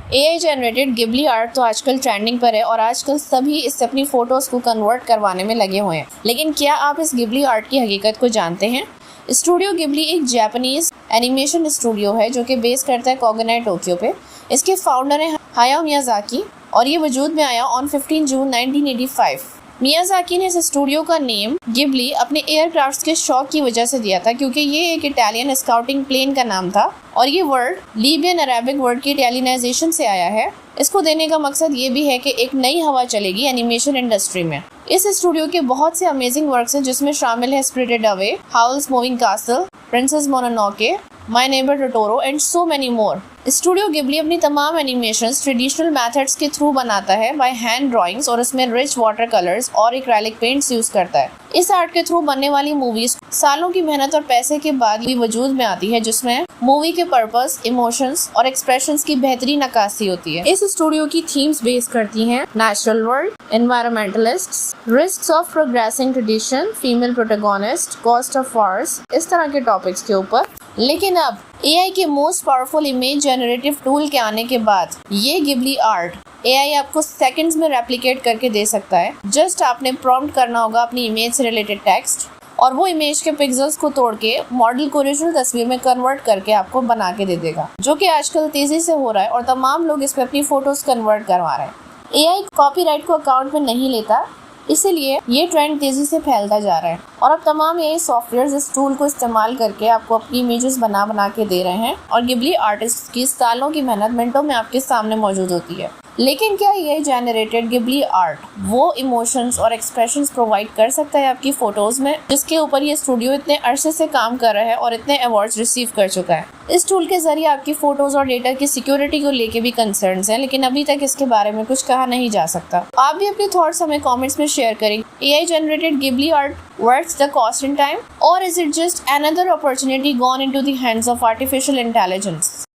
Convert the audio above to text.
AI generated Ghibli art तो आजकल trending पर है और आजकल सभी इससे अपनी फोटोज को कन्वर्ट करवाने में लगे हुए हैं। लेकिन क्या आप इस गिबली आर्ट की हकीकत को जानते हैं? स्टूडियो गिबली एक जापानीज एनिमेशन स्टूडियो है जो कि बेस करता है कोगोनाई टोक्यो पे। इसके फाउंडर हैं हायाओ मियाजाकी और ये वजूद में आया ऑन 15 जून 1985। मियाजाकी ने इस स्टूडियो का नेम गिबली अपने एयरक्राफ्ट्स के शौक की वजह से दिया था, क्योंकि ये एक इटालियन स्काउटिंग प्लेन का नाम था और ये वर्ड लीबियन अरेबिक वर्ड की इटालियनाइजेशन से आया है। इसको देने का मकसद ये भी है कि एक नई हवा चलेगी एनिमेशन इंडस्ट्री में। इस स्टूडियो के बहुत से अमेजिंग वर्क्स हैं जिसमें शामिल है spirited away, Howl's moving castle, princess Mononoke, my neighbour Totoro and so many more. Studio Ghibli अपनी तमाम एनिमेशंस ट्रेडिशनल मेथड्स के थ्रू बनाता है बाय हैंड ड्राइंग्स और इसमें रिच वाटर कलर्स और एक्रेलिक पेंट्स यूज करता है। इस आर्ट के थ्रू बनने वाली मूवीज सालों की मेहनत और पैसे के बाद भी वजूद में आती है, जिसमें मूवी के पर्पस, इमोशंस और एक्सप्रेशंस की बेहतरीन नक्काशी होती है। इस स्टूडियो की थीम्स बेस करती हैं natural world, environmentalists, risks of progressing tradition, female protagonist, cost of wars, इस तरह के टॉपिक्स के ऊपर। लेकिन अब एआई के most powerful image generative tool के आने के बाद ये गिबली आर्ट एआई आपको सेकंड्स में रेप्लिकेट करके दे सकता है। जस्ट आपने प्रॉम्प्ट करना होगा अपनी इमेज से रिलेटेड टेक्स्ट और वो इमेज के पिक्सेल्स को तोड़ के मॉडल को ओरिजिनल तस्वीर में कन्वर्ट करके आपको बना के दे देगा, जो कि आजकल तेजी से हो रहा है और तमाम लोग इस पे अपनी फोटोज कन्वर्ट करवा रहे हैं। एआई कॉपीराइट को अकाउंट में नहीं लेता, इसीलिए ये ट्रेंड तेजी से फैलता जा रहा है और अब तमाम एआई सॉफ्टवेयर इस टूल को इस्तेमाल करके आपको अपनी इमेजेस बना के दे रहे हैं और गिबली आर्टिस्ट की सालों की मेहनत मिनटों में आपके सामने मौजूद होती है। लेकिन क्या एआई जनरेटेड गिबली आर्ट वो इमोशंस और एक्सप्रेशंस प्रोवाइड कर सकता है आपकी फोटोज में, जिसके ऊपर ये स्टूडियो इतने अरसे से काम कर रहा है और इतने अवार्ड्स रिसीव कर चुका है? इस टूल के जरिए आपकी फोटोज और डेटा की सिक्योरिटी को लेके भी कंसर्न्स हैं, लेकिन अभी तक इसके बारे में कुछ कहा नहीं जा सकता। आप भी अपने थॉट्स हमें कमेंट्स में शेयर करें। AI generated Ghibli art worth the cost and time, or is it just another opportunity gone into the hands of artificial intelligence?